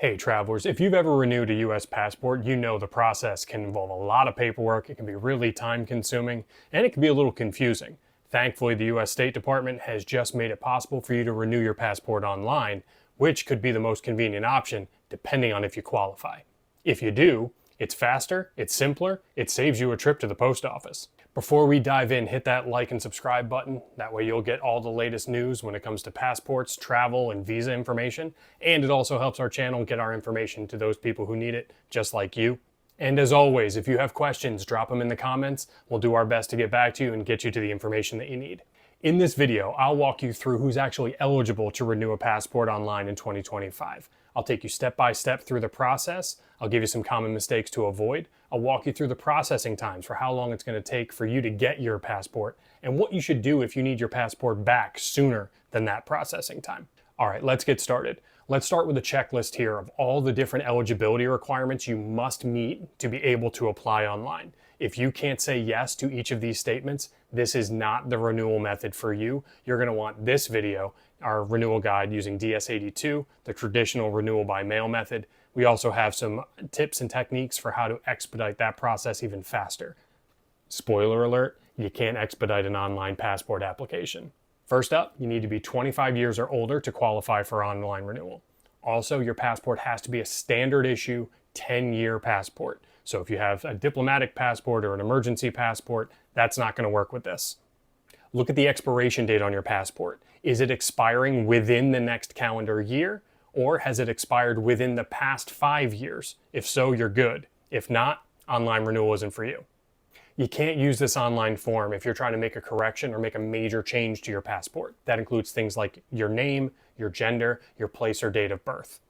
Hey travelers, if you've ever renewed a US passport, you know the process can involve a lot of paperwork, it can be really time consuming, and it can be a little confusing. Thankfully, the US State Department has just made it possible for you to renew your passport online, which could be the most convenient option depending on if you qualify. If you do, it's faster, it's simpler, it saves you a trip to the post office. Before we dive in, hit that like and subscribe button. That way you'll get all the latest news when it comes to passports, travel, and visa information. And it also helps our channel get our information to those people who need it, just like you. And as always, if you have questions, drop them in the comments. We'll do our best to get back to you and get you to the information that you need. In this video, I'll walk you through who's actually eligible to renew a passport online in 2025. I'll take you step by step through the process. I'll give you some common mistakes to avoid. I'll walk you through the processing times for how long it's going to take for you to get your passport and what you should do if you need your passport back sooner than that processing time. All right, let's get started. Let's start with a checklist here of all the different eligibility requirements you must meet to be able to apply online. If you can't say yes to each of these statements, this is not the renewal method for you. You're going to want this video, our renewal guide using DS-82, the traditional renewal by mail method. We also have some tips and techniques for how to expedite that process even faster. Spoiler alert, you can't expedite an online passport application. First up, you need to be 25 years or older to qualify for online renewal. Also, your passport has to be a standard issue 10-year passport. So if you have a diplomatic passport or an emergency passport, that's not going to work with this. Look at the expiration date on your passport. Is it expiring within the next calendar year, or has it expired within the past 5 years? If so, you're good. If not, online renewal isn't for you. You can't use this online form if you're trying to make a correction or make a major change to your passport. That includes things like your name, your gender, your place or date of birth.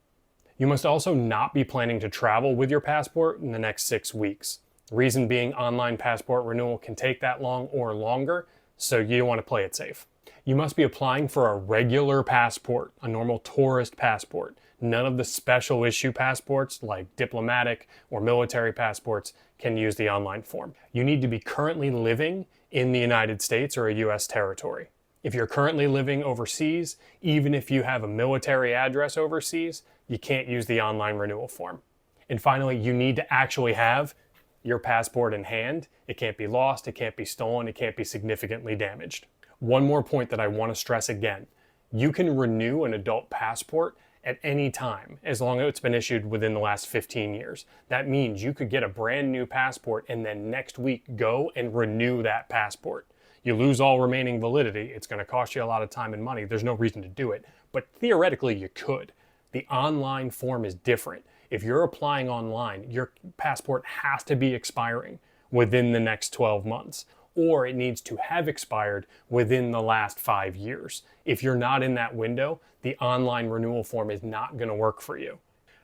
You must also not be planning to travel with your passport in the next 6 weeks. Reason being, online passport renewal can take that long or longer, so you want to play it safe. You must be applying for a regular passport, a normal tourist passport. None of the special issue passports like diplomatic or military passports can use the online form. You need to be currently living in the United States or a US territory. If you're currently living overseas, even if you have a military address overseas, you can't use the online renewal form. And finally, you need to actually have your passport in hand. It can't be lost, it can't be stolen, it can't be significantly damaged. One more point that I want to stress again. You can renew an adult passport at any time, as long as it's been issued within the last 15 years. That means you could get a brand new passport and then next week go and renew that passport. You lose all remaining validity. It's going to cost you a lot of time and money. There's no reason to do it, but theoretically you could. The online form is different. If you're applying online, your passport has to be expiring within the next 12 months, or it needs to have expired within the last 5 years. If you're not in that window, the online renewal form is not going to work for you.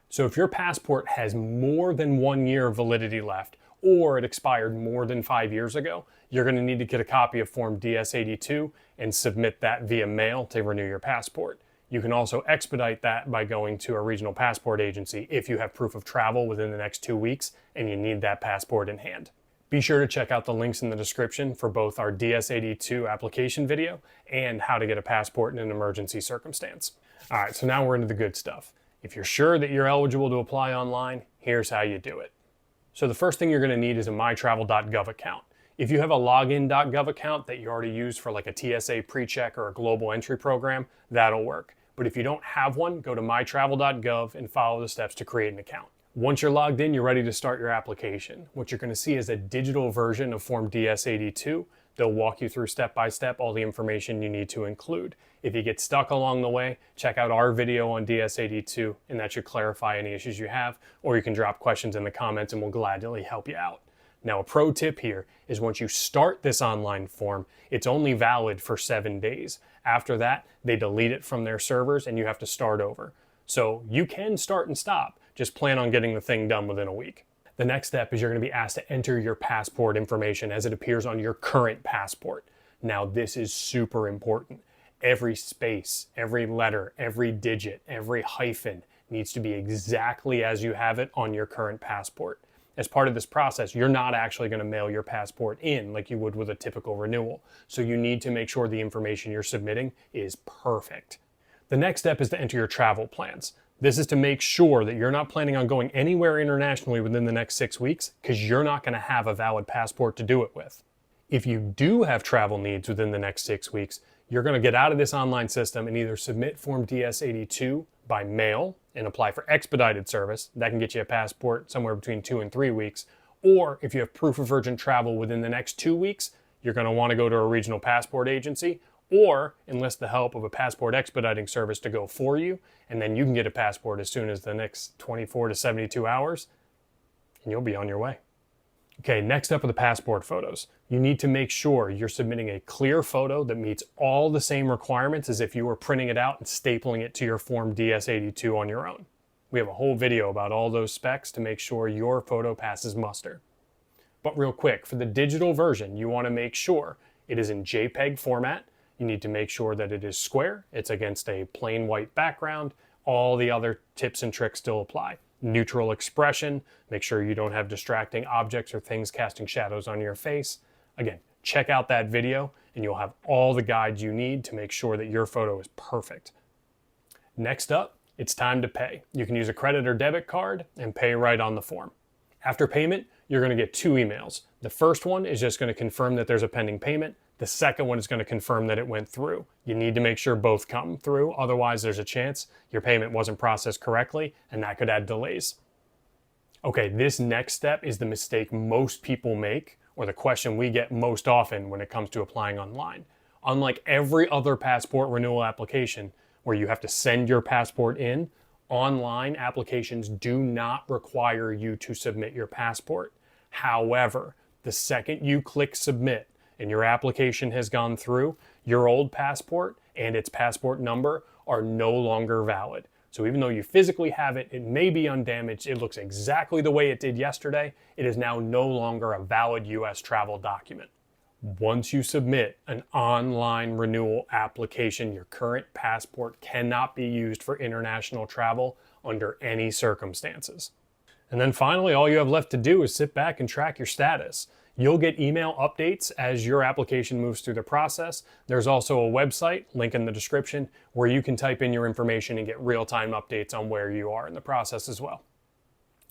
So if your passport has more than 1 year of validity left, or it expired more than 5 years ago, you're going to need to get a copy of Form DS-82 and submit that via mail to renew your passport. You can also expedite that by going to a regional passport agency if you have proof of travel within the next 2 weeks and you need that passport in hand. Be sure to check out the links in the description for both our DS-82 application video and how to get a passport in an emergency circumstance. All right, so now we're into the good stuff. If you're sure that you're eligible to apply online, here's how you do it. So the first thing you're going to need is a mytravel.gov account. If you have a login.gov account that you already use for like a TSA PreCheck or a global entry program, that'll work. But if you don't have one, go to mytravel.gov and follow the steps to create an account. Once you're logged in, you're ready to start your application. What you're going to see is a digital version of Form DS-82. They'll walk you through step by step all the information you need to include. If you get stuck along the way, check out our video on DS-82 and that should clarify any issues you have, or you can drop questions in the comments and we'll gladly help you out. Now, a pro tip here is once you start this online form, it's only valid for 7 days. After that, they delete it from their servers and you have to start over. So you can start and stop. Just plan on getting the thing done within a week. The next step is you're going to be asked to enter your passport information as it appears on your current passport. Now, this is super important. Every space, every letter, every digit, every hyphen needs to be exactly as you have it on your current passport. As part of this process, you're not actually going to mail your passport in like you would with a typical renewal. So you need to make sure the information you're submitting is perfect. The next step is to enter your travel plans. This is to make sure that you're not planning on going anywhere internationally within the next 6 weeks, because you're not going to have a valid passport to do it with. If you do have travel needs within the next 6 weeks, you're going to get out of this online system and either submit Form DS-82 by mail and apply for expedited service. That can get you a passport somewhere between 2 and 3 weeks. Or if you have proof of urgent travel within the next 2 weeks, you're going to want to go to a regional passport agency or enlist the help of a passport expediting service to go for you, and then you can get a passport as soon as the next 24 to 72 hours, and you'll be on your way. Okay, next up are the passport photos. You need to make sure you're submitting a clear photo that meets all the same requirements as if you were printing it out and stapling it to your Form DS-82 on your own. We have a whole video about all those specs to make sure your photo passes muster. But real quick, for the digital version, you want to make sure it is in JPEG format. You need to make sure that it is square, it's against a plain white background. All the other tips and tricks still apply. Neutral expression, make sure you don't have distracting objects or things casting shadows on your face. Again, check out that video and you'll have all the guides you need to make sure that your photo is perfect. Next up, it's time to pay. You can use a credit or debit card and pay right on the form. After payment, you're going to get 2 emails. The first one is just going to confirm that there's a pending payment. The second one is going to confirm that it went through. You need to make sure both come through, otherwise there's a chance your payment wasn't processed correctly, and that could add delays. Okay, this next step is the mistake most people make, or the question we get most often when it comes to applying online. Unlike every other passport renewal application, where you have to send your passport in, online applications do not require you to submit your passport. However, the second you click submit, and your application has gone through, your old passport and its passport number are no longer valid. So even though you physically have it, it may be undamaged, it looks exactly the way it did yesterday, it is now no longer a valid US travel document. Once you submit an online renewal application, your current passport cannot be used for international travel under any circumstances. And then finally, all you have left to do is sit back and track your status. You'll get email updates as your application moves through the process. There's also a website, link in the description, where you can type in your information and get real-time updates on where you are in the process as well.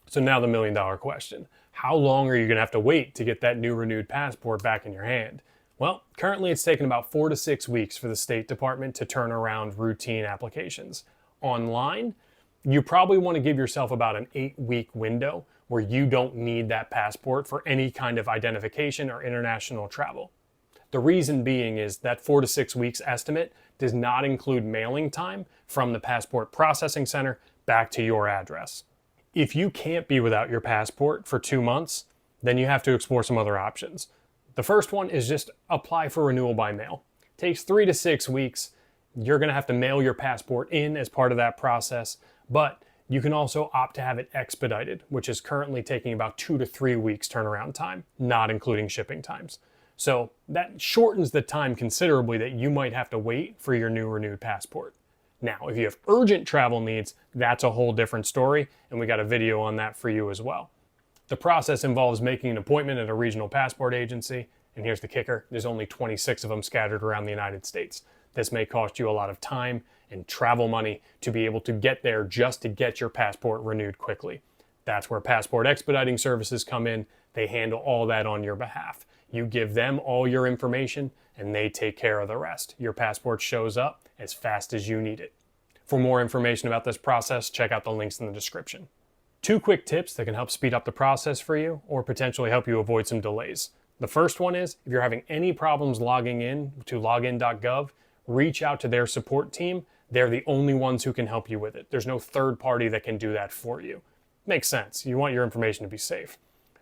So now the million-dollar question. How long are you going to have to wait to get that new renewed passport back in your hand? Well, currently it's taken about 4 to 6 weeks for the State Department to turn around routine applications. Online, you probably want to give yourself about an 8-week window where you don't need that passport for any kind of identification or international travel. The reason being is that 4 to 6 weeks estimate does not include mailing time from the passport processing center back to your address. If you can't be without your passport for 2 months, then you have to explore some other options. The first one is just apply for renewal by mail. It takes 3 to 6 weeks. You're going to have to mail your passport in as part of that process, but you can also opt to have it expedited, which is currently taking about 2 to 3 weeks turnaround time, not including shipping times. So that shortens the time considerably that you might have to wait for your new renewed passport. Now, if you have urgent travel needs, that's a whole different story, and we got a video on that for you as well. The process involves making an appointment at a regional passport agency, and here's the kicker, there's only 26 of them scattered around the United States. This may cost you a lot of time and travel money to be able to get there just to get your passport renewed quickly. That's where passport expediting services come in. They handle all that on your behalf. You give them all your information and they take care of the rest. Your passport shows up as fast as you need it. For more information about this process, check out the links in the description. 2 quick tips that can help speed up the process for you or potentially help you avoid some delays. The first one is, if you're having any problems logging in to login.gov, reach out to their support team. They're the only ones who can help you with it. There's no third party that can do that for you. Makes sense. You want your information to be safe.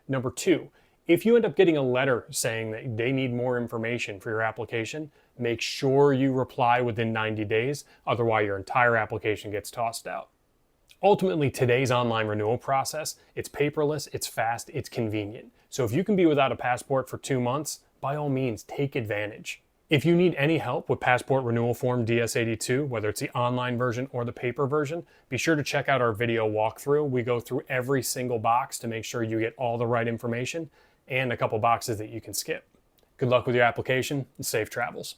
Number 2, if you end up getting a letter saying that they need more information for your application, make sure you reply within 90 days. Otherwise, your entire application gets tossed out. Ultimately, today's online renewal process, it's paperless, it's fast, it's convenient. So if you can be without a passport for 2 months, by all means, take advantage. If you need any help with Passport Renewal Form DS-82, whether it's the online version or the paper version, be sure to check out our video walkthrough. We go through every single box to make sure you get all the right information and a couple boxes that you can skip. Good luck with your application and safe travels.